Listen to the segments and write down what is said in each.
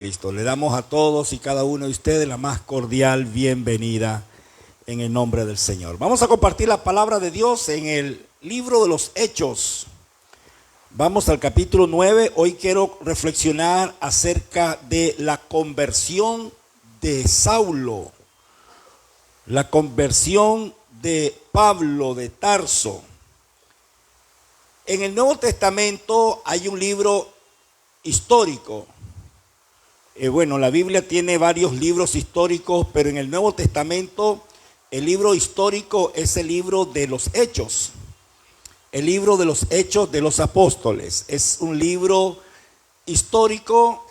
Cristo. Le damos a todos y cada uno de ustedes la más cordial bienvenida en el nombre del Señor. Vamos a compartir la palabra de Dios en el libro de los Hechos. Vamos al capítulo 9. Hoy quiero reflexionar acerca de la conversión de Saulo, la conversión de Pablo de Tarso. En el Nuevo Testamento hay un libro histórico. La Biblia tiene varios libros históricos, pero en el Nuevo Testamento el libro histórico es el libro de los Hechos. El libro de los Hechos de los Apóstoles. Es un libro histórico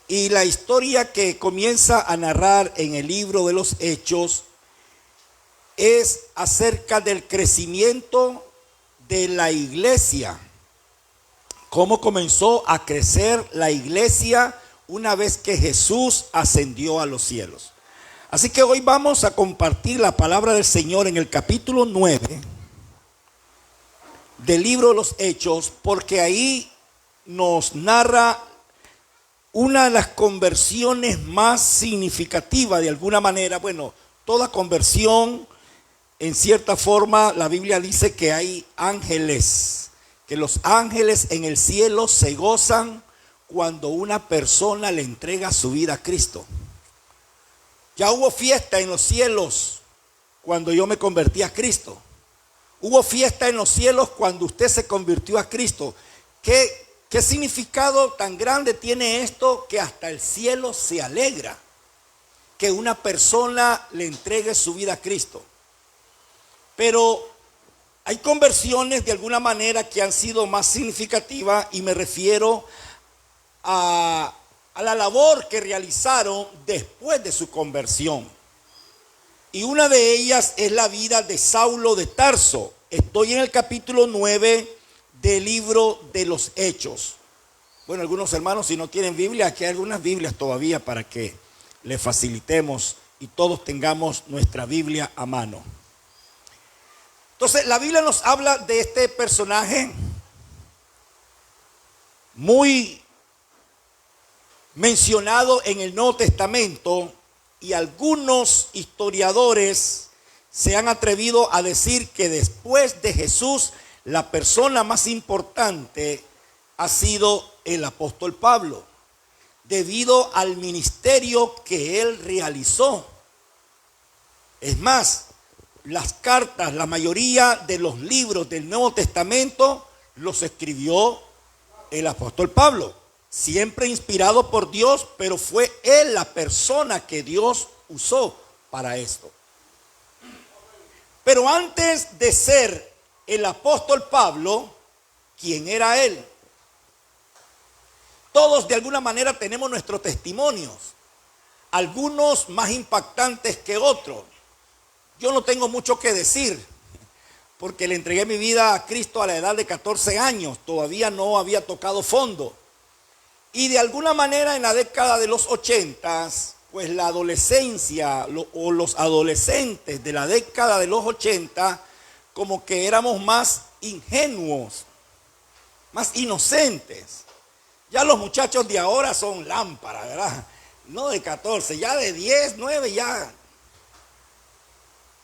y la historia que comienza a narrar en el libro de los Hechos es acerca del crecimiento de la iglesia. Cómo comenzó a crecer la iglesia una vez que Jesús ascendió a los cielos. Así que hoy vamos a compartir la palabra del Señor en el capítulo 9 del libro de los Hechos, porque ahí nos narra una de las conversiones más significativas de alguna manera. Toda conversión, en cierta forma, la Biblia dice que hay ángeles, que los ángeles en el cielo se gozan cuando una persona le entrega su vida a Cristo. Ya hubo fiesta en los cielos cuando yo me convertí a Cristo. Hubo fiesta en los cielos cuando usted se convirtió a Cristo. ¿Qué significado tan grande tiene esto? Que hasta el cielo se alegra que una persona le entregue su vida a Cristo. Pero hay conversiones de alguna manera que han sido más significativas y me refiero a la labor que realizaron después de su conversión. Y una de ellas es la vida de Saulo de Tarso. Estoy en el capítulo 9 del libro de los Hechos. Algunos hermanos, si no tienen Biblia, aquí hay algunas Biblias todavía para que les facilitemos y todos tengamos nuestra Biblia a mano. Entonces, la Biblia nos habla de este personaje muy mencionado en el Nuevo Testamento, y algunos historiadores se han atrevido a decir que después de Jesús, la persona más importante ha sido el apóstol Pablo, debido al ministerio que él realizó. Es más, las cartas, la mayoría de los libros del Nuevo Testamento los escribió el apóstol Pablo, siempre inspirado por Dios, pero fue él la persona que Dios usó para esto. Pero antes de ser el apóstol Pablo, ¿quién era él? Todos de alguna manera tenemos nuestros testimonios, algunos más impactantes que otros. Yo no tengo mucho que decir, porque le entregué mi vida a Cristo a la edad de 14 años. Todavía no había tocado fondo. Y de alguna manera en la década de los 80, pues la adolescencia o los adolescentes de la década de los 80, como que éramos más ingenuos, más inocentes. Ya los muchachos de ahora son lámparas, ¿verdad? No de 14, ya de 10, 9 ya.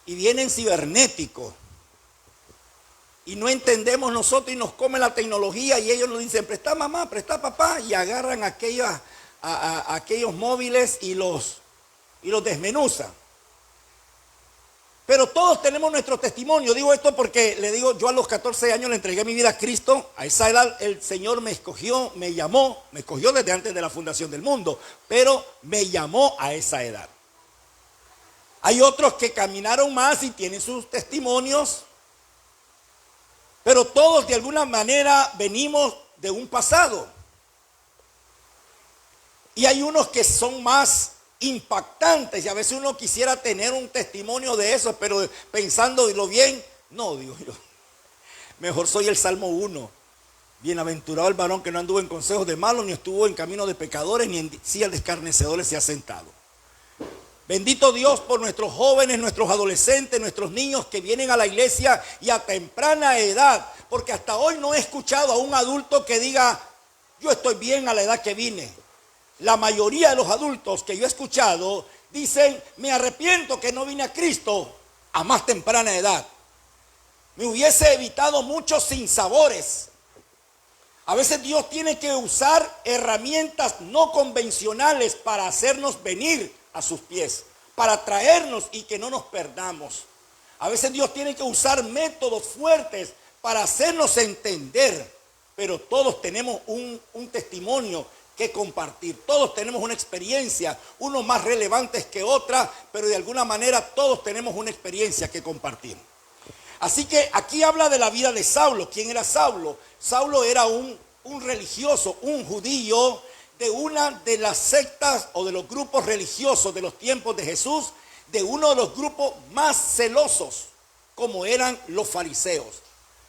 Y vienen cibernéticos. Y no entendemos nosotros y nos come la tecnología y ellos nos dicen, presta mamá, presta papá, y agarran aquellos móviles y los desmenuzan. Pero todos tenemos nuestro testimonio. Digo esto porque le digo, yo a los 14 años le entregué mi vida a Cristo. A esa edad el Señor me escogió, me llamó, me escogió desde antes de la fundación del mundo, pero me llamó a esa edad. Hay otros que caminaron más y tienen sus testimonios, pero todos de alguna manera venimos de un pasado. Y hay unos que son más impactantes y a veces uno quisiera tener un testimonio de eso, pero pensándolo bien, no, digo yo, mejor soy el Salmo 1. Bienaventurado el varón que no anduvo en consejos de malos, ni estuvo en camino de pecadores, ni en silla de escarnecedores se ha sentado. Bendito Dios por nuestros jóvenes, nuestros adolescentes, nuestros niños que vienen a la iglesia y a temprana edad. Porque hasta hoy no he escuchado a un adulto que diga, yo estoy bien a la edad que vine. la mayoría de los adultos que yo he escuchado dicen, me arrepiento que no vine a Cristo a más temprana edad. Me hubiese evitado muchos sinsabores. A veces Dios tiene que usar herramientas no convencionales para hacernos venir a sus pies, para traernos y que no nos perdamos. A veces Dios tiene que usar métodos fuertes para hacernos entender, pero todos tenemos un testimonio que compartir. Todos tenemos una experiencia, unos más relevantes que otras, pero de alguna manera todos tenemos una experiencia que compartir. Así que aquí habla de la vida de Saulo. ¿Quién era Saulo? Saulo era un religioso, un judío de una de las sectas o de los grupos religiosos de los tiempos de Jesús, de uno de los grupos más celosos, como eran los fariseos.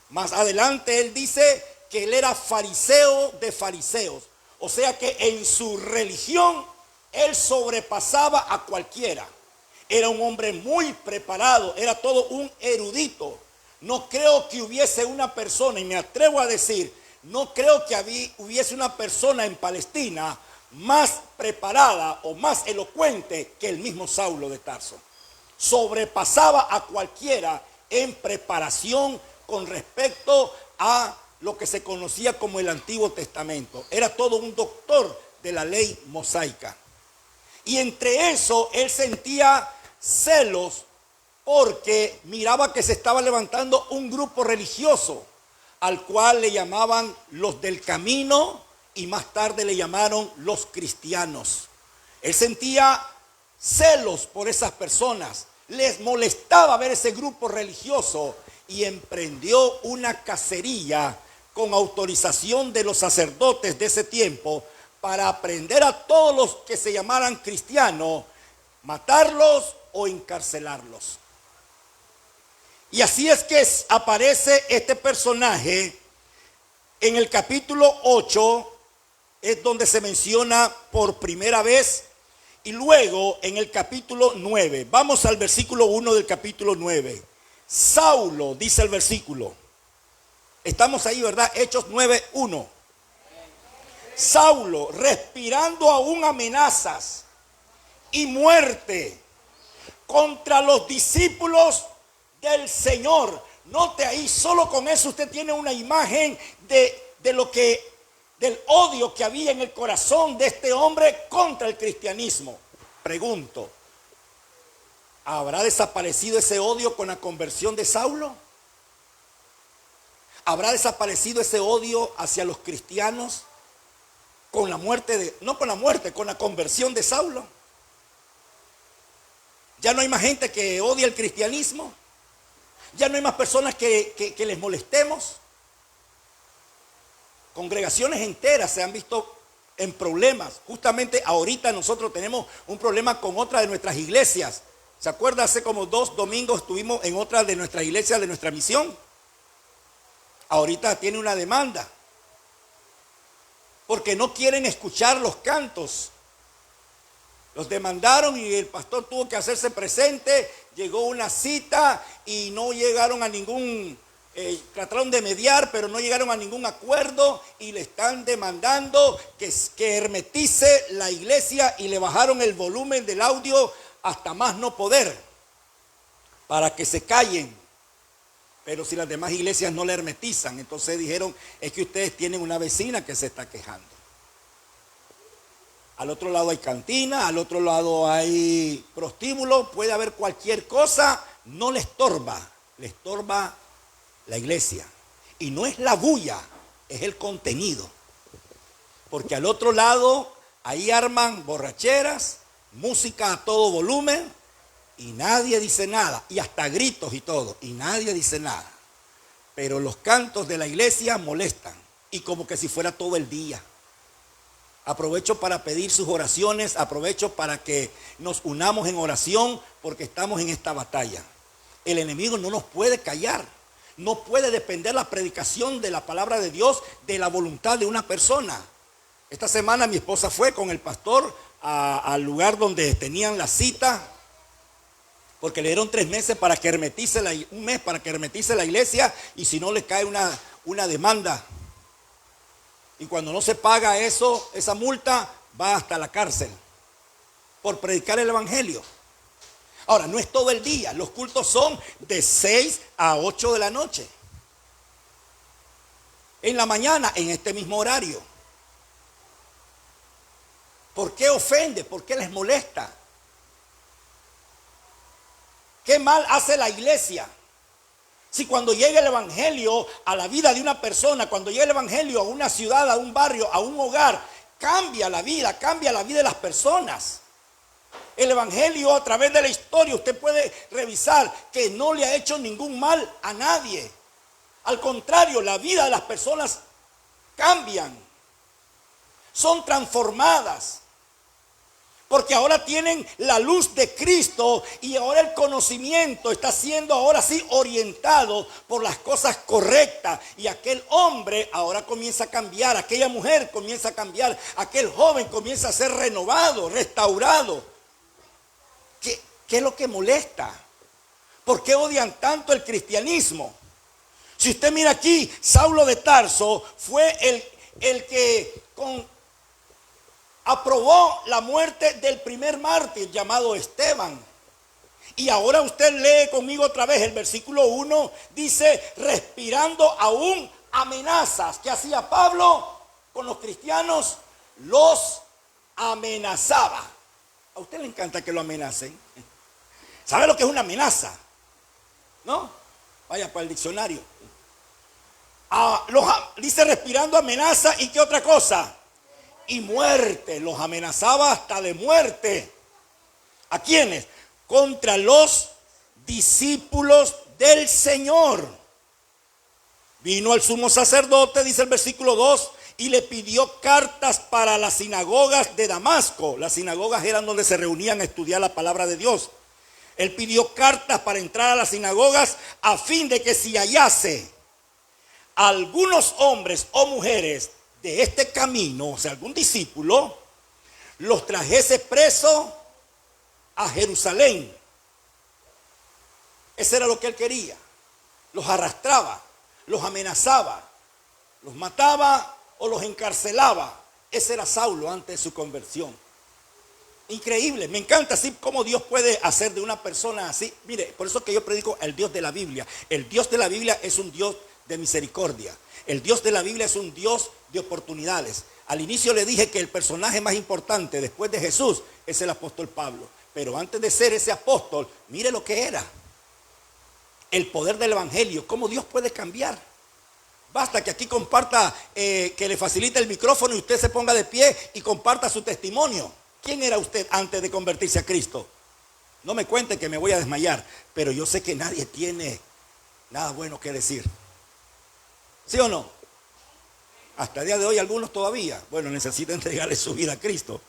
Más adelante él dice que él era fariseo de fariseos. O sea que en su religión él sobrepasaba a cualquiera. Era un hombre muy preparado, era todo un erudito. No creo que hubiese una persona, y me atrevo a decir, no creo que hubiese una persona en Palestina más preparada o más elocuente que el mismo Saulo de Tarso. Sobrepasaba a cualquiera en preparación con respecto a lo que se conocía como el Antiguo Testamento. Era todo un doctor de la ley mosaica. Y entre eso él sentía celos porque miraba que se estaba levantando un grupo religioso al cual le llamaban los del camino y más tarde le llamaron los cristianos. Él sentía celos por esas personas, les molestaba ver ese grupo religioso y emprendió una cacería con autorización de los sacerdotes de ese tiempo para aprender a todos los que se llamaran cristianos, matarlos o encarcelarlos. Y así es que aparece este personaje en el capítulo 8, es donde se menciona por primera vez, y luego en el capítulo 9. Vamos al versículo 1 del capítulo 9. Saulo, dice el versículo. Estamos ahí, ¿verdad? Hechos 9:1. Saulo, respirando aún amenazas y muerte contra los discípulos del Señor. Note ahí, solo con eso usted tiene una imagen del odio que había en el corazón de este hombre contra el cristianismo. Pregunto, ¿habrá desaparecido ese odio con la conversión de Saulo? ¿Habrá desaparecido ese odio hacia los cristianos con la muerte con la conversión de Saulo? ¿Ya no hay más gente que odia el cristianismo? ¿Ya no hay más personas que les molestemos? Congregaciones enteras se han visto en problemas. Justamente ahorita nosotros tenemos un problema con otra de nuestras iglesias. ¿Se acuerda? Hace como 2 domingos estuvimos en otra de nuestras iglesias de nuestra misión. Ahorita tiene una demanda porque no quieren escuchar los cantos. Los demandaron y el pastor tuvo que hacerse presente. Llegó una cita y no llegaron a trataron de mediar, pero no llegaron a ningún acuerdo y le están demandando que hermetice la iglesia y le bajaron el volumen del audio hasta más no poder para que se callen. Pero si las demás iglesias no le hermetizan, entonces dijeron, es que ustedes tienen una vecina que se está quejando. Al otro lado hay cantina, al otro lado hay prostíbulo, puede haber cualquier cosa, no le estorba la iglesia. Y no es la bulla, es el contenido. Porque al otro lado ahí arman borracheras, música a todo volumen y nadie dice nada, y hasta gritos y todo, y nadie dice nada. Pero los cantos de la iglesia molestan, y como que si fuera todo el día. Aprovecho para pedir sus oraciones, aprovecho para que nos unamos en oración porque estamos en esta batalla. El enemigo no nos puede callar, no puede depender la predicación de la palabra de Dios de la voluntad de una persona. Esta semana mi esposa fue con el pastor al lugar donde tenían la cita porque le dieron 3 meses para que hermetice un mes para que hermetice la iglesia y si no le cae una demanda. Y cuando no se paga esa multa, va hasta la cárcel por predicar el evangelio. Ahora, no es todo el día, los cultos son de 6 a 8 de la noche. En la mañana, en este mismo horario. ¿Por qué ofende? ¿Por qué les molesta? ¿Qué mal hace la iglesia? Si cuando llega el evangelio a la vida de una persona, cuando llega el evangelio a una ciudad, a un barrio, a un hogar, cambia la vida de las personas. El evangelio a través de la historia, usted puede revisar que no le ha hecho ningún mal a nadie. Al contrario, la vida de las personas cambian, son transformadas. Porque ahora tienen la luz de Cristo y ahora el conocimiento está siendo ahora sí orientado por las cosas correctas. Y aquel hombre ahora comienza a cambiar, aquella mujer comienza a cambiar, aquel joven comienza a ser renovado, restaurado. ¿Qué es lo que molesta? ¿Por qué odian tanto el cristianismo? Si usted mira aquí, Saulo de Tarso fue el que aprobó la muerte del primer mártir llamado Esteban. Y ahora usted lee conmigo otra vez el versículo 1, dice, respirando aún amenazas. ¿Qué hacía Pablo con los cristianos? Los amenazaba. A usted le encanta que lo amenacen. ¿Sabe lo que es una amenaza? ¿No? Vaya para el diccionario. Dice respirando amenaza, ¿y qué otra cosa? Y muerte, los amenazaba hasta de muerte. ¿A quiénes? Contra los discípulos del Señor. Vino el sumo sacerdote, dice el versículo 2, y le pidió cartas para las sinagogas de Damasco. Las sinagogas eran donde se reunían a estudiar la palabra de Dios. Él pidió cartas para entrar a las sinagogas a fin de que si hallase algunos hombres o mujeres de este camino, o sea, algún discípulo, los trajese presos a Jerusalén. Eso era lo que él quería. Los arrastraba, los amenazaba, los mataba o los encarcelaba. Ese era Saulo antes de su conversión. Increíble, me encanta así cómo Dios puede hacer de una persona así. Mire, por eso que yo predico el Dios de la Biblia. El Dios de la Biblia es un Dios de misericordia. El Dios de la Biblia es un Dios de oportunidades. Al inicio le dije que el personaje más importante después de Jesús es el apóstol Pablo. Pero antes de ser ese apóstol, mire lo que era. El poder del evangelio, cómo Dios puede cambiar. Basta que aquí comparta, que le facilite el micrófono y usted se ponga de pie y comparta su testimonio. ¿Quién era usted antes de convertirse a Cristo? No me cuente que me voy a desmayar, pero yo sé que nadie tiene nada bueno que decir. ¿Sí o no? Hasta el día de hoy algunos todavía, bueno, necesitan entregarle su vida a Cristo.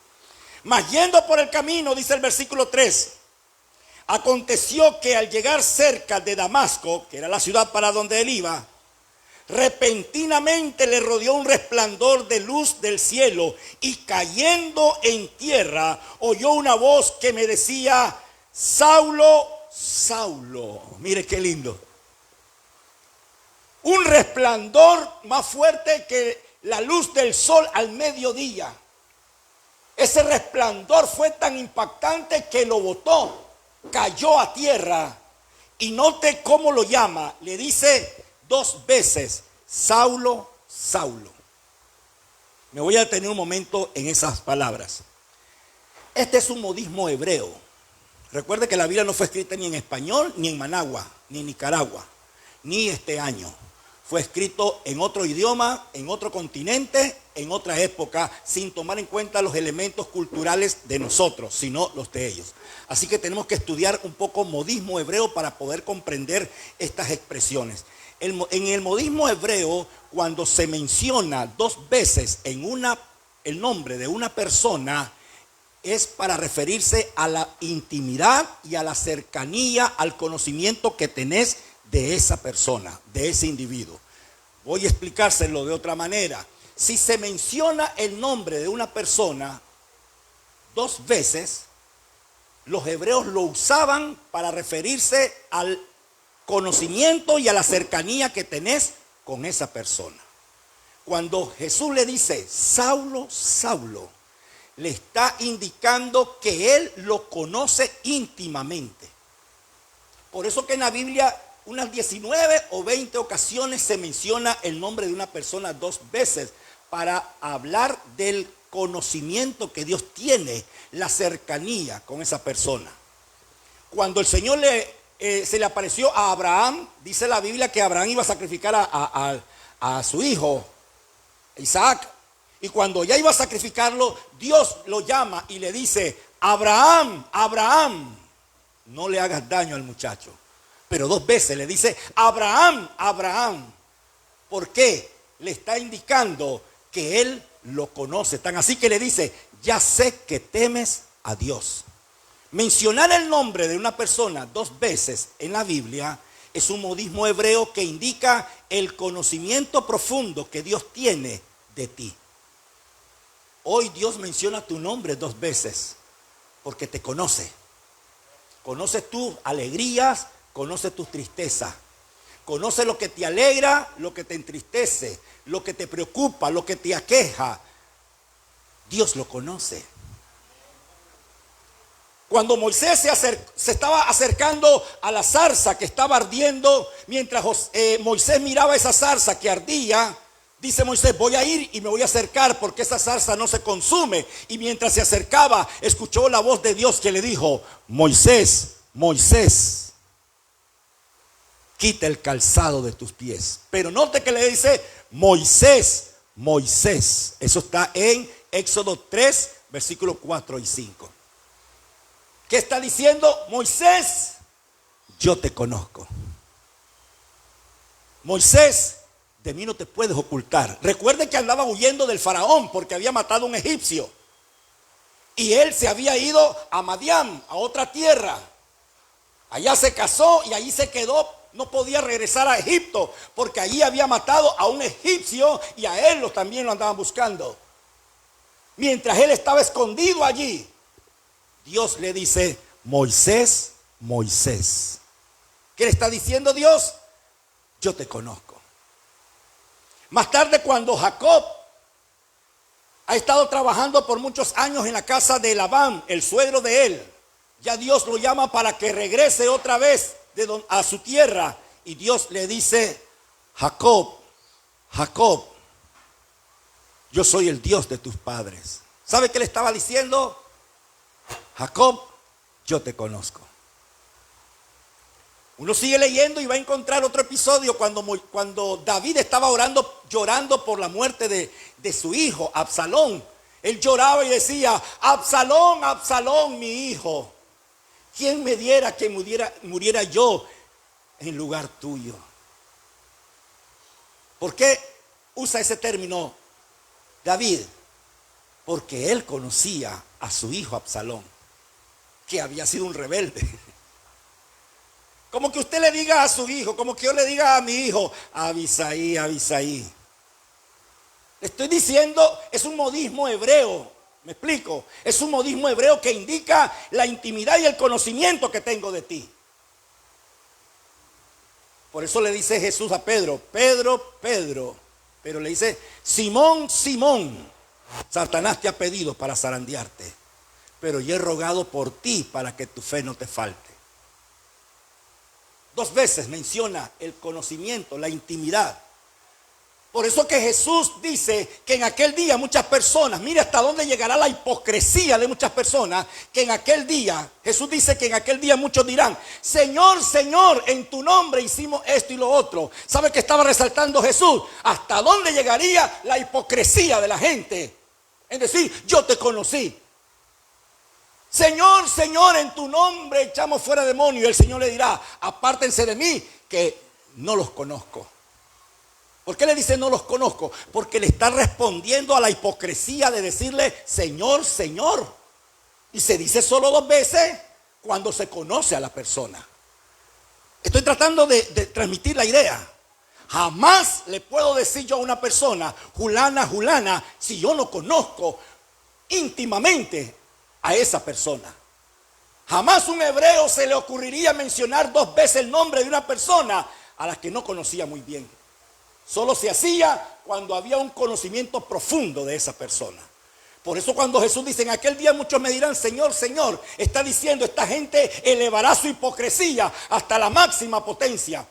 Mas yendo por el camino, dice el versículo 3, aconteció que al llegar cerca de Damasco, que era la ciudad para donde él iba, repentinamente le rodeó un resplandor de luz del cielo y cayendo en tierra oyó una voz que me decía, Saulo, Saulo. Mire qué lindo. Un resplandor más fuerte que la luz del sol al mediodía. Ese resplandor fue tan impactante que lo botó, cayó a tierra y note cómo lo llama. Le dice 2 veces, Saulo, Saulo. Me voy a detener un momento en esas palabras. Este es un modismo hebreo. Recuerde que la Biblia no fue escrita ni en español, ni en Managua, ni en Nicaragua, ni este año. Fue escrito en otro idioma, en otro continente, en otra época, sin tomar en cuenta los elementos culturales de nosotros, sino los de ellos. Así que tenemos que estudiar un poco modismo hebreo para poder comprender estas expresiones. En el modismo hebreo, cuando se menciona 2 veces el nombre de una persona, es para referirse a la intimidad y a la cercanía, al conocimiento que tenés de esa persona, de ese individuo. Voy a explicárselo de otra manera. Si se menciona el nombre de una persona 2 veces, los hebreos lo usaban para referirse al conocimiento y a la cercanía que tenés con esa persona. Cuando Jesús le dice, Saulo, Saulo, le está indicando que él lo conoce íntimamente. Por eso que en la Biblia unas 19 o 20 ocasiones se menciona el nombre de una persona 2 veces para hablar del conocimiento que Dios tiene, la cercanía con esa persona. Cuando el Señor se le apareció a Abraham, dice la Biblia que Abraham iba a sacrificar a su hijo, Isaac. Y cuando ya iba a sacrificarlo, Dios lo llama y le dice: Abraham, Abraham, no le hagas daño al muchacho. Pero 2 veces le dice: Abraham, Abraham. ¿Por qué? Le está indicando que él lo conoce. Tan así que le dice: ya sé que temes a Dios. Mencionar el nombre de una persona 2 veces en la Biblia es un modismo hebreo que indica el conocimiento profundo que Dios tiene de ti. Hoy Dios menciona tu nombre 2 veces porque te conoce. Conoce tus alegrías, conoce tus tristezas. Conoce lo que te alegra, lo que te entristece, lo que te preocupa, lo que te aqueja. Dios lo conoce. Cuando Moisés se estaba acercando a la zarza que estaba ardiendo, mientras Moisés miraba esa zarza que ardía, dice Moisés: voy a ir y me voy a acercar porque esa zarza no se consume. Y mientras se acercaba, escuchó la voz de Dios que le dijo: Moisés, Moisés, quita el calzado de tus pies. Pero note que le dice: Moisés, Moisés. Eso está en Éxodo 3, versículos 4 y 5. ¿Qué está diciendo? Moisés, yo te conozco. Moisés, de mí no te puedes ocultar. Recuerden que andaba huyendo del faraón porque había matado a un egipcio. Y él se había ido a Madián, a otra tierra. Allá se casó y allí se quedó. No podía regresar a Egipto porque allí había matado a un egipcio y a él también lo andaban buscando. Mientras él estaba escondido allí, Dios le dice: Moisés, Moisés. ¿Qué le está diciendo Dios? Yo te conozco. Más tarde, cuando Jacob ha estado trabajando por muchos años en la casa de Labán, el suegro de él, ya Dios lo llama para que regrese otra vez a su tierra. Y Dios le dice: Jacob, Jacob, yo soy el Dios de tus padres. ¿Sabe qué le estaba diciendo? Jacob, yo te conozco. Uno sigue leyendo y va a encontrar otro episodio cuando David estaba llorando por la muerte de su hijo, Absalón. Él lloraba y decía: Absalón, Absalón, mi hijo. ¿Quién me diera que muriera yo en lugar tuyo? ¿Por qué usa ese término David? Porque él conocía a su hijo Absalón, que había sido un rebelde. Como que usted le diga a su hijo, como que yo le diga a mi hijo: Abisaí, Abisaí. Le estoy diciendo, es un modismo hebreo. ¿Me explico? Es un modismo hebreo que indica la intimidad y el conocimiento que tengo de ti. Por eso le dice Jesús a Pedro: Pedro, Pedro. Pero le dice: Simón, Simón, Satanás te ha pedido para zarandearte, pero yo he rogado por ti para que tu fe no te falte. 2 veces menciona el conocimiento, la intimidad. Por eso que Jesús dice que en aquel día muchas personas, mire hasta dónde llegará la hipocresía de muchas personas, que en aquel día, Jesús dice que en aquel día muchos dirán: Señor, Señor, en tu nombre hicimos esto y lo otro. ¿Sabe qué estaba resaltando Jesús? Hasta dónde llegaría la hipocresía de la gente en decir: yo te conocí. Señor, Señor, en tu nombre echamos fuera demonios. Y el Señor le dirá: apártense de mí, que no los conozco. ¿Por qué le dice no los conozco? Porque le está respondiendo a la hipocresía de decirle Señor, Señor. Y se dice solo 2 veces cuando se conoce a la persona. Estoy tratando de transmitir la idea. Jamás le puedo decir yo a una persona: Julana, Julana, si yo no conozco íntimamente a esa persona. Jamás un hebreo se le ocurriría mencionar 2 veces el nombre de una persona a la que no conocía muy bien. Solo se hacía cuando había un conocimiento profundo de esa persona. Por eso cuando Jesús dice, en aquel día muchos me dirán, Señor, Señor, está diciendo, esta gente elevará su hipocresía hasta la máxima potencia.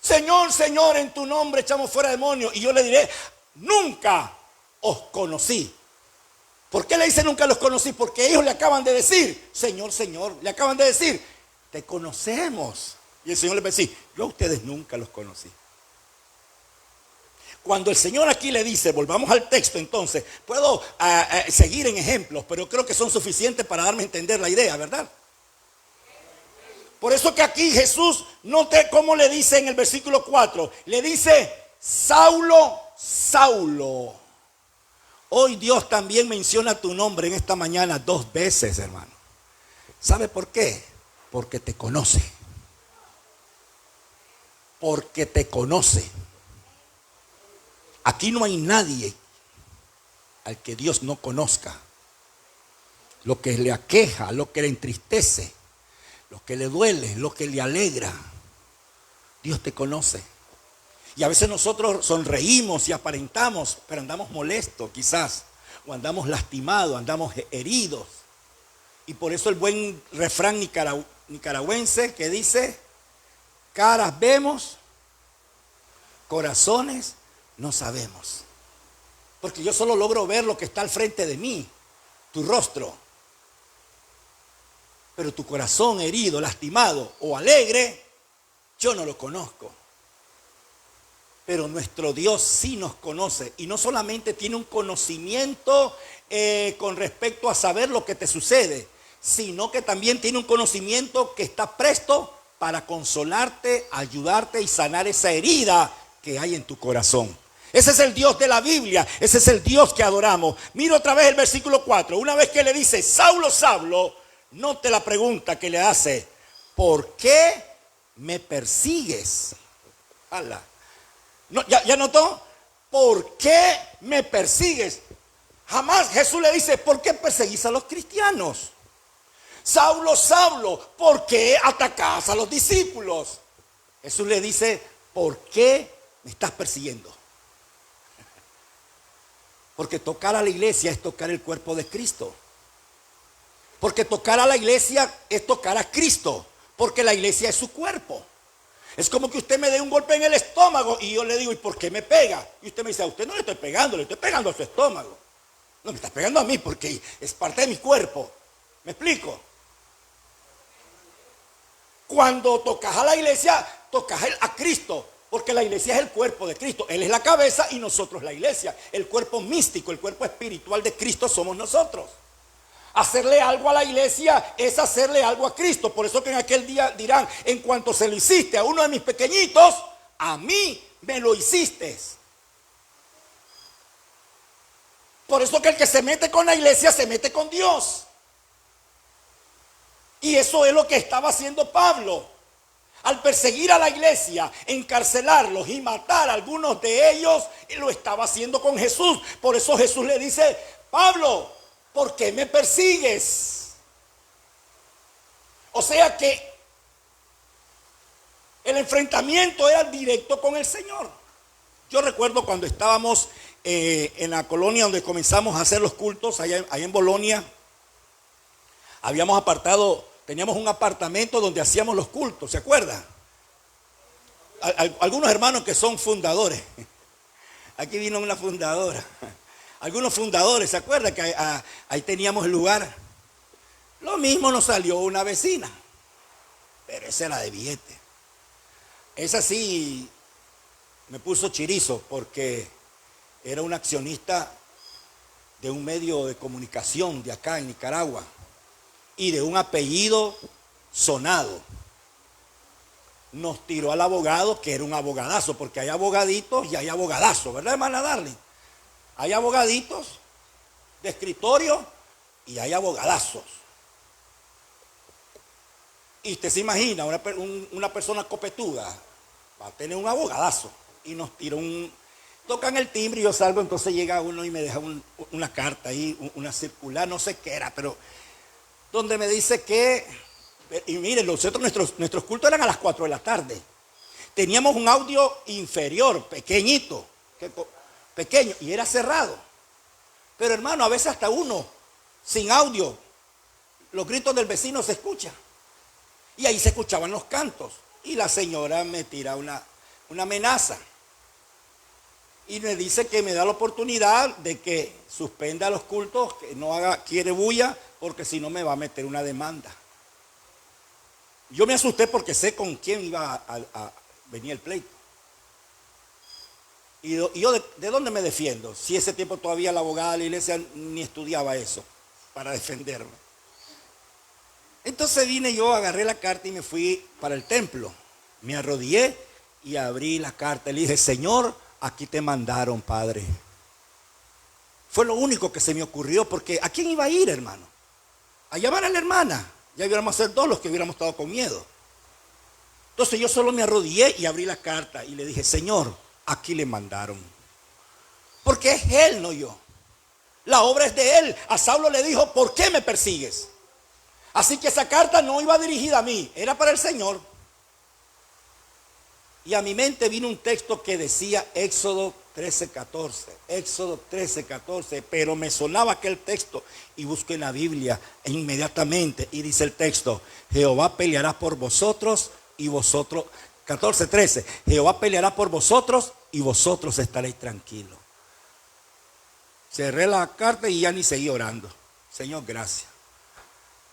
Señor, Señor, en tu nombre echamos fuera demonios. Y yo le diré, nunca os conocí. ¿Por qué le dice nunca los conocí? Porque ellos le acaban de decir, Señor, Señor, le acaban de decir, te conocemos. Y el Señor les va a decir, yo a ustedes nunca los conocí. Cuando el Señor aquí le dice, volvamos al texto entonces, puedo seguir en ejemplos, pero creo que son suficientes para darme a entender la idea, ¿verdad? Por eso que aquí Jesús, note cómo le dice en el versículo 4, le dice, Saulo, Saulo. Hoy Dios también menciona tu nombre en esta mañana 2 veces, hermano. ¿Sabe por qué? Porque te conoce. Porque te conoce. Aquí no hay nadie al que Dios no conozca. Lo que le aqueja, lo que le entristece, lo que le duele, lo que le alegra. Dios te conoce. Y a veces nosotros sonreímos y aparentamos, pero andamos molestos quizás, o andamos lastimados, andamos heridos. Y por eso el buen refrán nicaragüense que dice, caras vemos, corazones no sabemos. Porque yo solo logro ver lo que está al frente de mí, tu rostro. Pero tu corazón herido, lastimado o alegre, yo no lo conozco. Pero nuestro Dios sí nos conoce. Y no solamente tiene un conocimiento con respecto a saber lo que te sucede, sino que también tiene un conocimiento que está presto para consolarte, ayudarte y sanar esa herida que hay en tu corazón. Ese es el Dios de la Biblia, ese es el Dios que adoramos. Mira otra vez el versículo 4. Una vez que le dice, Saulo, Saulo, note la pregunta que le hace, ¿por qué me persigues? ¡Hala! No, ¿ya notó? ¿Por qué me persigues? Jamás Jesús le dice, ¿por qué perseguís a los cristianos? Saulo, Saulo, ¿por qué atacás a los discípulos? Jesús le dice, ¿por qué me estás persiguiendo? Porque tocar a la iglesia es tocar el cuerpo de Cristo. Porque tocar a la iglesia es tocar a Cristo. Porque la iglesia es su cuerpo. Es como que usted me dé un golpe en el estómago y yo le digo, ¿y por qué me pega? Y usted me dice, a usted no le estoy pegando, le estoy pegando a su estómago. No, me está pegando a mí porque es parte de mi cuerpo. ¿Me explico? Cuando tocas a la iglesia, tocas a Cristo. Porque la iglesia es el cuerpo de Cristo. Él es la cabeza y nosotros la iglesia. El cuerpo místico, el cuerpo espiritual de Cristo somos nosotros. Hacerle algo a la iglesia es hacerle algo a Cristo. Por eso que en aquel día dirán, en cuanto se lo hiciste a uno de mis pequeñitos, a mí me lo hiciste. Por eso que el que se mete con la iglesia se mete con Dios. Y eso es lo que estaba haciendo Pablo. Al perseguir a la iglesia, encarcelarlos y matar a algunos de ellos, él lo estaba haciendo con Jesús. Por eso Jesús le dice, Pablo, ¿por qué me persigues? O sea que el enfrentamiento era directo con el Señor. Yo recuerdo cuando estábamos en la colonia donde comenzamos a hacer los cultos, allá en Bolonia, teníamos un apartamento donde hacíamos los cultos, ¿se acuerda? Algunos hermanos que son fundadores. Aquí vino una fundadora. Algunos fundadores, ¿se acuerda que ahí teníamos el lugar? Lo mismo nos salió una vecina, pero esa era de billete. Esa sí me puso chirizo porque era un accionista de un medio de comunicación de acá en Nicaragua y de un apellido sonado. Nos tiró al abogado, que era un abogadazo, porque hay abogaditos y hay abogadazos, ¿verdad, hermana Darling? Hay abogaditos de escritorio y hay abogadazos. Y usted se imagina, una persona copetuda va a tener un abogadazo. Y nos tiró tocan el timbre y yo salgo, entonces llega uno y me deja una carta ahí, una circular, no sé qué era, pero donde me dice que, y miren, nuestros cultos eran a las 4 de la tarde. Teníamos un audio inferior, pequeñito, pequeño, y era cerrado. Pero hermano, a veces hasta uno, sin audio, los gritos del vecino se escuchan. Y ahí se escuchaban los cantos. Y la señora me tira una amenaza. Y me dice que me da la oportunidad de que suspenda los cultos, que no quiere bulla, porque si no me va a meter una demanda. Yo me asusté porque sé con quién iba a venir el pleito. Y yo ¿de dónde me defiendo? Si ese tiempo todavía la abogada de la iglesia ni estudiaba eso para defenderme. Entonces vine yo, agarré la carta y me fui para el templo. Me arrodillé y abrí la carta. Le dije, Señor, aquí te mandaron, Padre. Fue lo único que se me ocurrió, porque ¿a quién iba a ir, hermano? A llamar a la hermana. Ya hubiéramos ser dos los que hubiéramos estado con miedo. Entonces yo solo me arrodillé y abrí la carta y le dije, Señor, aquí le mandaron. Porque es Él, no yo. La obra es de Él. A Saulo le dijo, ¿por qué me persigues? Así que esa carta no iba dirigida a mí, era para el Señor. Y a mi mente vino un texto que decía Éxodo 13:14. Éxodo 13:14. Pero me sonaba aquel texto y busqué en la Biblia e inmediatamente. Y dice el texto, Jehová peleará por vosotros y vosotros. 14:13. Jehová peleará por vosotros y vosotros estaréis tranquilos. Cerré la carta y ya ni seguí orando. Señor, gracias.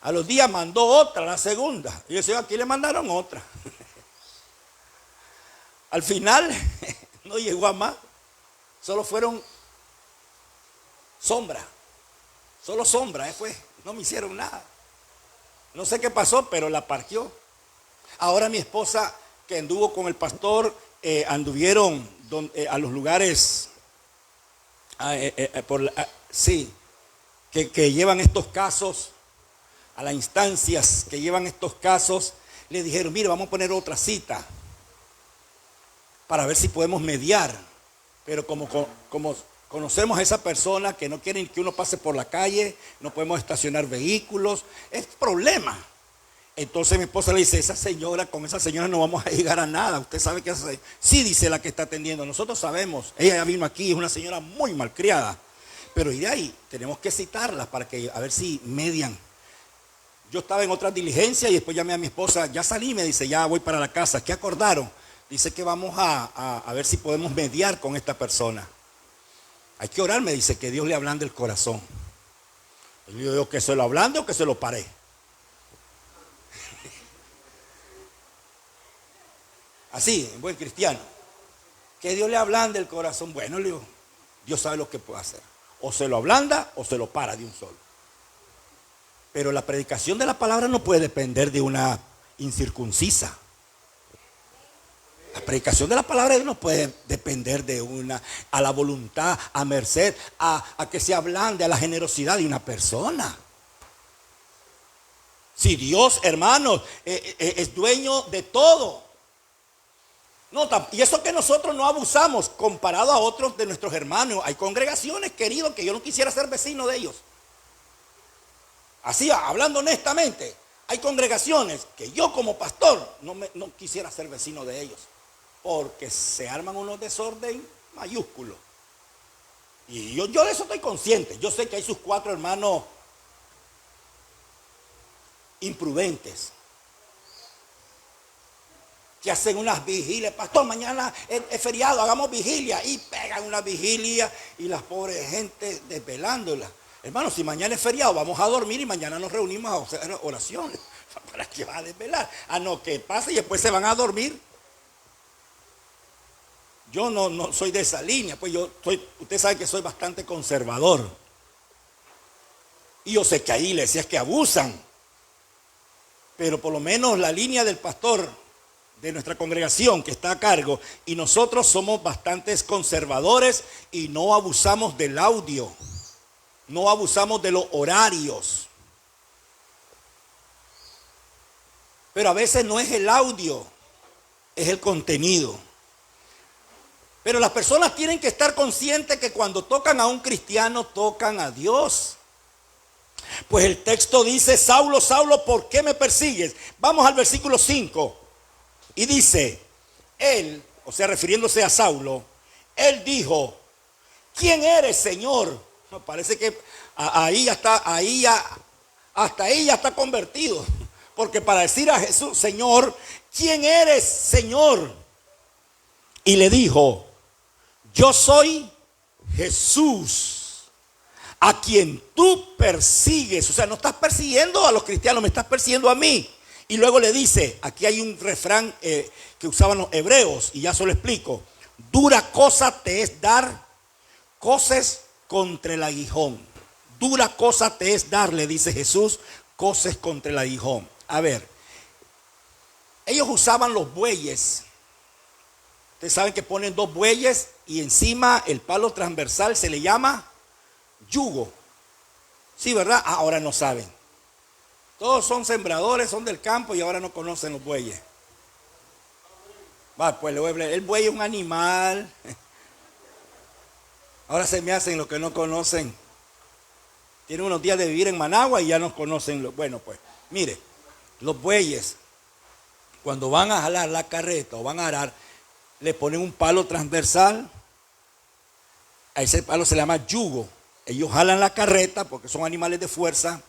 A los días mandó otra, la segunda. Y yo decía, aquí le mandaron otra. Al final no llegó a más. Solo fueron sombra. Solo sombra, fue. No me hicieron nada. No sé qué pasó, pero la parqueó. Ahora mi esposa, que anduvo con el pastor, anduvieron a los lugares, que llevan estos casos, a las instancias que llevan estos casos, le dijeron, mire, vamos a poner otra cita para ver si podemos mediar. Pero como conocemos a esa persona que no quieren que uno pase por la calle, no podemos estacionar vehículos, es problema. Entonces mi esposa le dice, con esa señora no vamos a llegar a nada. Usted sabe que sí, dice la que está atendiendo. Nosotros sabemos, ella ya vino aquí, es una señora muy malcriada. Pero y de ahí tenemos que citarla para que a ver si median. Yo estaba en otra diligencia y después llamé a mi esposa, ya salí, me dice, ya voy para la casa. ¿Qué acordaron? Dice que vamos a ver si podemos mediar con esta persona. Hay que orar, me dice, que Dios le ablande el corazón. Yo digo, que se lo ablande o que se lo pare. Así, en buen cristiano. Que Dios le ablande el corazón. Bueno, le digo, Dios sabe lo que puede hacer. O se lo ablanda o se lo para de un solo. Pero la predicación de la palabra no puede depender de una incircuncisa. La predicación de la palabra no puede depender de a la voluntad, a merced, a que se ablande, a la generosidad de una persona. Si Dios, hermanos, es dueño de todo. No, y eso que nosotros no abusamos comparado a otros de nuestros hermanos. Hay congregaciones, queridos, que yo no quisiera ser vecino de ellos. Así, hablando honestamente, hay congregaciones que yo como pastor no quisiera ser vecino de ellos. Porque se arman unos desorden mayúsculos. Y yo de eso estoy consciente. Yo sé que hay sus 4 hermanos imprudentes que hacen unas vigilias. Pastor, mañana es feriado, hagamos vigilia. Y pegan una vigilia y las pobres gente desvelándolas. Hermano, si mañana es feriado, vamos a dormir y mañana nos reunimos a hacer oraciones. ¿Para qué va a desvelar? No, que pase y después se van a dormir. Yo no soy de esa línea, pues usted sabe que soy bastante conservador. Y yo sé que hay iglesias que abusan. Pero por lo menos la línea del pastor de nuestra congregación que está a cargo, y nosotros somos bastantes conservadores y no abusamos del audio, no abusamos de los horarios. Pero a veces no es el audio, es el contenido. Pero las personas tienen que estar conscientes que cuando tocan a un cristiano, tocan a Dios. Pues el texto dice, Saulo, Saulo, ¿por qué me persigues? Vamos al versículo 5. Y dice, él, o sea, refiriéndose a Saulo, él dijo, ¿quién eres, Señor? Parece que ahí ya está, hasta ahí ya está convertido. Porque para decir a Jesús, Señor, ¿quién eres, Señor? Y le dijo, yo soy Jesús, a quien tú persigues. O sea, no estás persiguiendo a los cristianos, me estás persiguiendo a mí. Y luego le dice, aquí hay un refrán que usaban los hebreos, y ya se lo explico. Dura cosa te es dar coces contra el aguijón. Dura cosa te es dar, le dice Jesús, coces contra el aguijón. A ver, ellos usaban los bueyes. Ustedes saben que ponen dos bueyes y encima el palo transversal se le llama yugo. Sí, ¿verdad? Ahora no saben. Todos son sembradores, son del campo y ahora no conocen los bueyes. Va, pues el buey es un animal. Ahora se me hacen los que no conocen. Tienen unos días de vivir en Managua y ya no conocen. Bueno, pues, mire, los bueyes, cuando van a jalar la carreta o van a arar, le ponen un palo transversal. A ese palo se le llama yugo. Ellos jalan la carreta porque son animales de fuerza.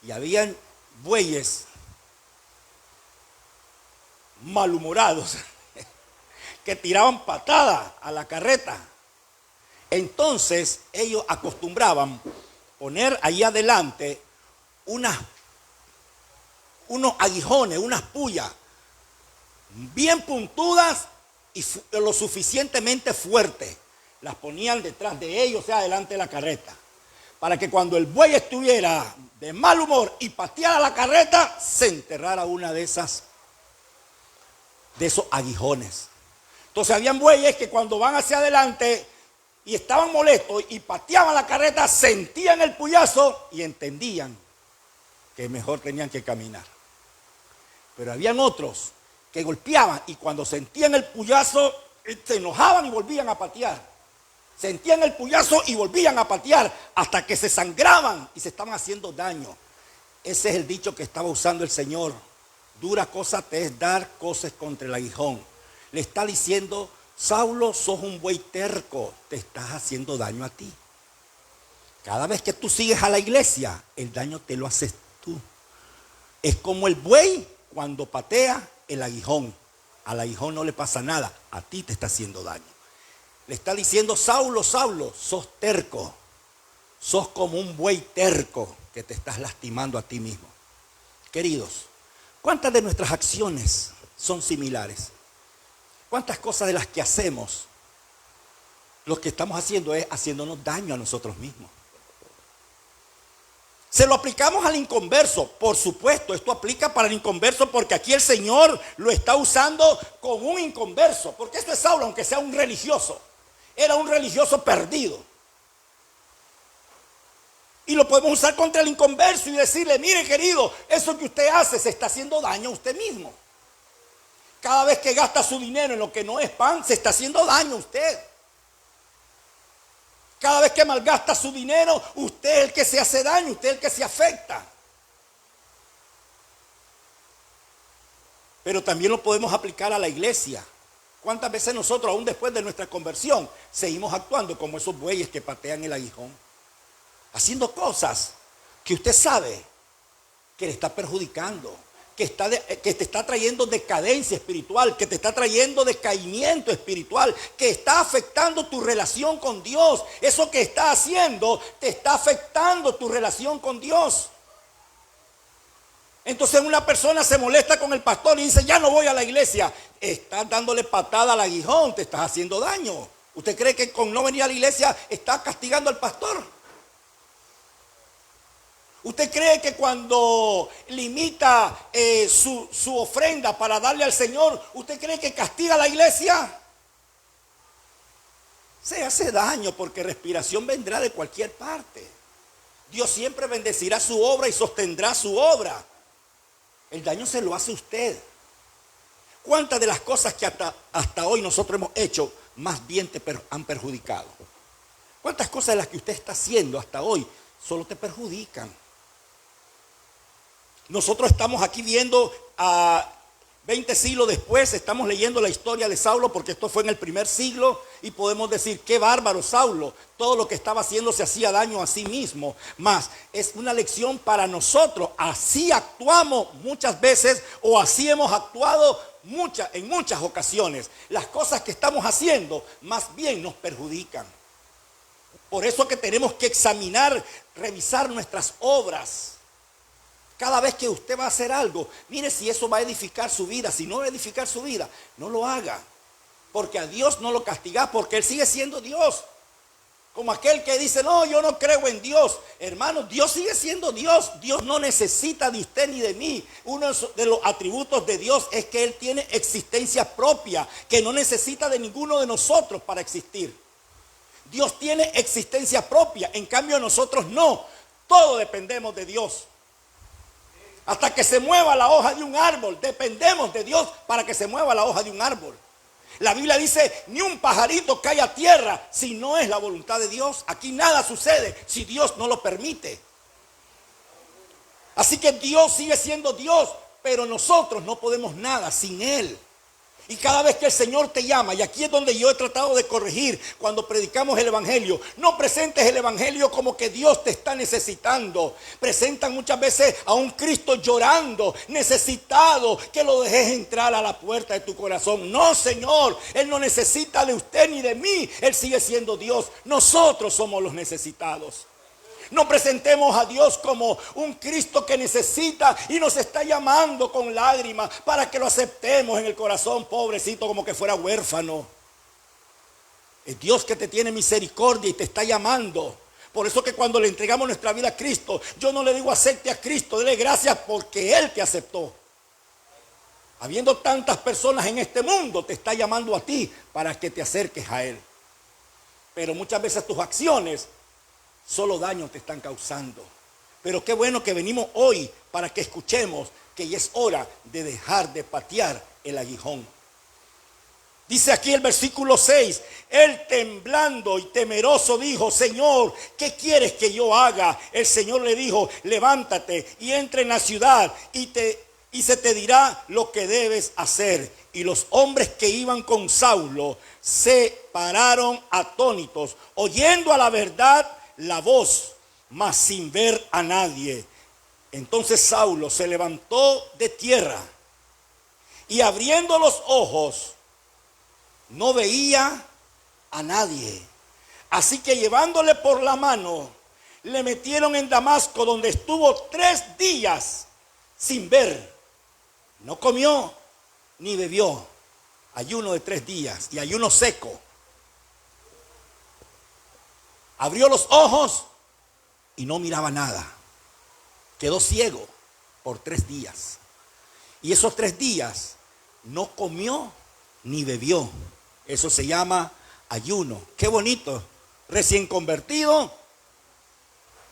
Y habían bueyes malhumorados que tiraban patadas a la carreta. Entonces ellos acostumbraban poner ahí adelante unos aguijones, unas puyas bien puntudas y lo suficientemente fuertes. Las ponían detrás de ellos, o sea, delante de la carreta, para que cuando el buey estuviera de mal humor y pateara la carreta, se enterrara una de esos aguijones. Entonces habían bueyes que cuando van hacia adelante y estaban molestos y pateaban la carreta, sentían el puyazo y entendían que mejor tenían que caminar. Pero habían otros que golpeaban y cuando sentían el puyazo se enojaban y volvían a patear. Sentían el puyazo y volvían a patear hasta que se sangraban y se estaban haciendo daño. Ese es el dicho que estaba usando el Señor. Dura cosa te es dar coces contra el aguijón. Le está diciendo, Saulo, sos un buey terco, te estás haciendo daño a ti. Cada vez que tú sigues a la iglesia, el daño te lo haces tú. Es como el buey cuando patea el aguijón. Al aguijón no le pasa nada, a ti te está haciendo daño. Le está diciendo, Saulo, Saulo, sos terco. Sos como un buey terco que te estás lastimando a ti mismo. Queridos, ¿cuántas de nuestras acciones son similares? ¿Cuántas cosas de las que hacemos, lo que estamos haciendo es haciéndonos daño a nosotros mismos? Se lo aplicamos al inconverso. Por supuesto, esto aplica para el inconverso porque aquí el Señor lo está usando con un inconverso. Porque esto es Saulo, aunque sea un religioso. Era un religioso perdido. Y lo podemos usar contra el inconverso y decirle, mire querido, eso que usted hace se está haciendo daño a usted mismo. Cada vez que gasta su dinero en lo que no es pan, se está haciendo daño a usted. Cada vez que malgasta su dinero, usted es el que se hace daño, usted es el que se afecta. Pero también lo podemos aplicar a la iglesia. ¿Cuántas veces nosotros, aún después de nuestra conversión, seguimos actuando como esos bueyes que patean el aguijón? Haciendo cosas que usted sabe que le está perjudicando, que te está trayendo decadencia espiritual, que te está trayendo decaimiento espiritual, que está afectando tu relación con Dios. Eso que está haciendo te está afectando tu relación con Dios. Entonces una persona se molesta con el pastor y dice, ya no voy a la iglesia. Estás dándole patada al aguijón, te estás haciendo daño. ¿Usted cree que con no venir a la iglesia está castigando al pastor? ¿Usted cree que cuando limita su ofrenda para darle al Señor, usted cree que castiga a la iglesia? Se hace daño porque respiración vendrá de cualquier parte. Dios siempre bendecirá su obra y sostendrá su obra. El daño se lo hace usted. ¿Cuántas de las cosas que hasta hoy nosotros hemos hecho más bien te han perjudicado? ¿Cuántas cosas de las que usted está haciendo hasta hoy solo te perjudican? Nosotros estamos aquí viendo 20 siglos después estamos leyendo la historia de Saulo, porque esto fue en el primer siglo, y podemos decir, qué bárbaro Saulo, todo lo que estaba haciendo se hacía daño a sí mismo. Mas es una lección para nosotros. Así actuamos muchas veces, o así hemos actuado en muchas ocasiones. Las cosas que estamos haciendo más bien nos perjudican. Por eso que tenemos que examinar, revisar nuestras obras. Cada vez que usted va a hacer algo, mire si eso va a edificar su vida. Si no va a edificar su vida, no lo haga. Porque a Dios no lo castiga, porque Él sigue siendo Dios. Como aquel que dice, no, yo no creo en Dios. Hermano, Dios sigue siendo Dios. Dios no necesita de usted ni de mí. Uno de los atributos de Dios es que Él tiene existencia propia, que no necesita de ninguno de nosotros para existir. Dios tiene existencia propia, en cambio nosotros no. Todos dependemos de Dios. Hasta que se mueva la hoja de un árbol, dependemos de Dios para que se mueva la hoja de un árbol. La Biblia dice, ni un pajarito cae a tierra si no es la voluntad de Dios. Aquí nada sucede si Dios no lo permite. Así que Dios sigue siendo Dios, pero nosotros no podemos nada sin Él. Y cada vez que el Señor te llama, y aquí es donde yo he tratado de corregir cuando predicamos el Evangelio, no presentes el Evangelio como que Dios te está necesitando. Presentan muchas veces a un Cristo llorando, necesitado, que lo dejes entrar a la puerta de tu corazón. No, Señor, Él no necesita de usted ni de mí. Él sigue siendo Dios. Nosotros somos los necesitados. No presentemos a Dios como un Cristo que necesita y nos está llamando con lágrimas para que lo aceptemos en el corazón, pobrecito, como que fuera huérfano. Es Dios que te tiene misericordia y te está llamando. Por eso que cuando le entregamos nuestra vida a Cristo, yo no le digo acepte a Cristo, dele gracias porque Él te aceptó. Habiendo tantas personas en este mundo, te está llamando a ti para que te acerques a Él. Pero muchas veces tus acciones solo daño te están causando. Pero qué bueno que venimos hoy para que escuchemos que ya es hora de dejar de patear el aguijón. Dice aquí el versículo 6, él temblando y temeroso dijo, Señor, ¿qué quieres que yo haga? El Señor le dijo, levántate y entra en la ciudad y se te dirá lo que debes hacer. Y los hombres que iban con Saulo se pararon atónitos, oyendo a la verdad la voz, mas sin ver a nadie. Entonces Saulo se levantó de tierra y abriendo los ojos no veía a nadie. Así que llevándole por la mano le metieron en Damasco, donde estuvo 3 días sin ver. No comió ni bebió. Ayuno de 3 días y ayuno seco. Abrió los ojos y no miraba nada. Quedó ciego por 3 días. Y esos 3 días no comió ni bebió. Eso se llama ayuno. Qué bonito. Recién convertido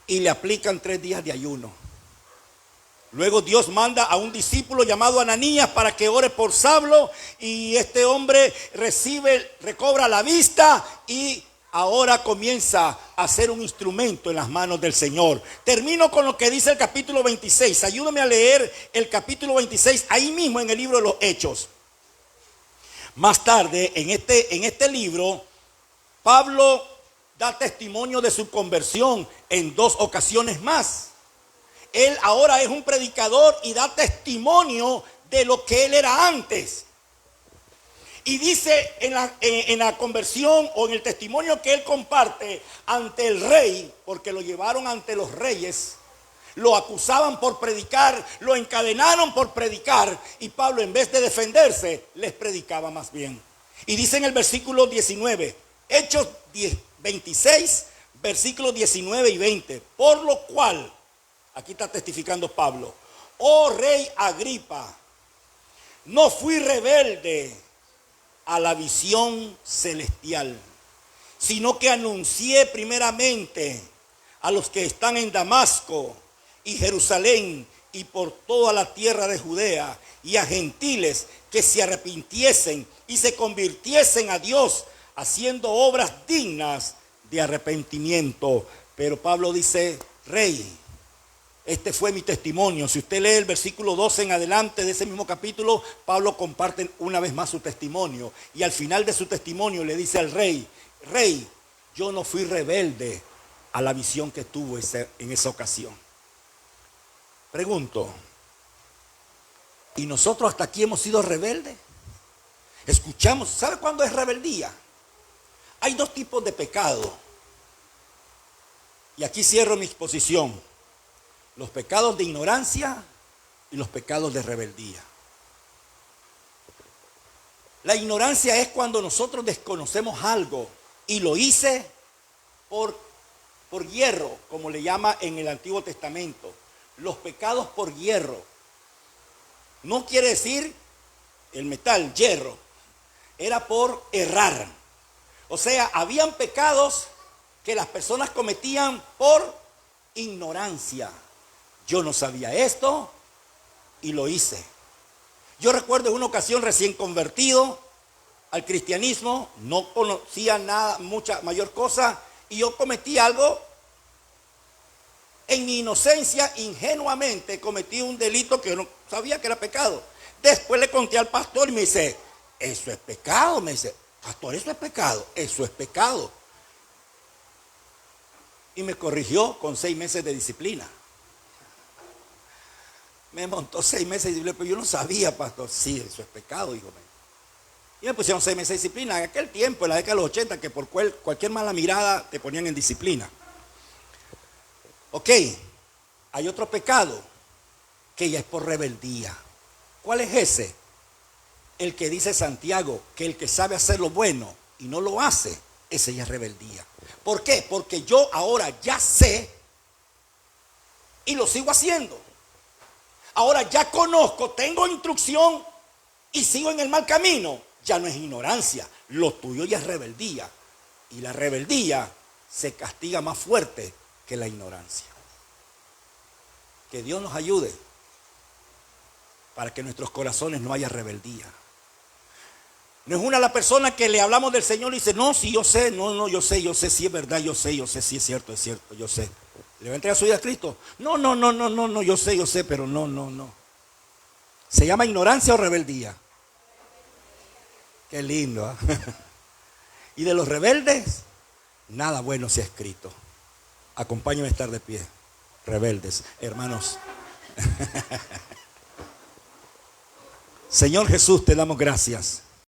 y le aplican 3 días de ayuno. Luego Dios manda a un discípulo llamado Ananías para que ore por Saulo. Y este hombre recobra la vista y ahora comienza a ser un instrumento en las manos del Señor. Termino con lo que dice el capítulo 26. Ayúdame a leer el capítulo 26 ahí mismo en el libro de los Hechos. Más tarde, en este libro, Pablo da testimonio de su conversión en 2 ocasiones más. Él ahora es un predicador y da testimonio de lo que él era antes. Y dice en la conversión o en el testimonio que él comparte ante el rey, porque lo llevaron ante los reyes, lo acusaban por predicar, lo encadenaron por predicar, y Pablo en vez de defenderse, les predicaba más bien. Y dice en el versículo 19, Hechos 26, versículos 19 y 20, por lo cual, aquí está testificando Pablo, oh rey Agripa, no fui rebelde a la visión celestial, sino que anuncié primeramente a los que están en Damasco y Jerusalén y por toda la tierra de Judea y a gentiles que se arrepintiesen y se convirtiesen a Dios haciendo obras dignas de arrepentimiento. Pero Pablo dice, rey, Este fue mi testimonio. Si usted lee el versículo 12 en adelante de ese mismo capítulo, Pablo comparte una vez más su testimonio. Y al final de su testimonio le dice al rey, rey, yo no fui rebelde a la visión que tuvo en esa ocasión. Pregunto, ¿y nosotros hasta aquí hemos sido rebeldes? Escuchamos, ¿sabe cuándo es rebeldía? Hay dos tipos de pecado. Y aquí cierro mi exposición. Los pecados de ignorancia y los pecados de rebeldía. La ignorancia es cuando nosotros desconocemos algo y lo hice por hierro, como le llama en el Antiguo Testamento. Los pecados por hierro. No quiere decir el metal, hierro. Era por errar. O sea, habían pecados que las personas cometían por ignorancia. Yo no sabía esto y lo hice. Yo recuerdo en una ocasión recién convertido al cristianismo, no conocía nada, mucha mayor cosa, y yo cometí algo. En mi inocencia, ingenuamente, cometí un delito que no sabía que era pecado. Después le conté al pastor y me dice, eso es pecado. Me dice, pastor, eso es pecado, eso es pecado. Y me corrigió con 6 meses de disciplina. Me montó 6 meses de disciplina, pero yo no sabía, pastor. Sí, eso es pecado, hijo mío. Y me pusieron 6 meses de disciplina. En aquel tiempo, en la década de los 80, que por cualquier mala mirada te ponían en disciplina. Ok, hay otro pecado que ya es por rebeldía. ¿Cuál es ese? El que dice Santiago, que el que sabe hacer lo bueno y no lo hace, ese ya es rebeldía. ¿Por qué? Porque yo ahora ya sé y lo sigo haciendo. Ahora ya conozco, tengo instrucción y sigo en el mal camino. Ya no es ignorancia, lo tuyo ya es rebeldía. Y la rebeldía se castiga más fuerte que la ignorancia. Que Dios nos ayude para que en nuestros corazones no haya rebeldía. No es una la persona que le hablamos del Señor y dice, no, sí, yo sé, no, yo sé, sí es verdad, yo sé, sí es cierto, yo sé. ¿Le va a entregar su vida a Cristo? No, yo sé, pero no. ¿Se llama ignorancia o rebeldía? Qué lindo, ¿eh? Y de los rebeldes, nada bueno se ha escrito. Acompáñame a estar de pie. Rebeldes, hermanos. Señor Jesús, te damos gracias.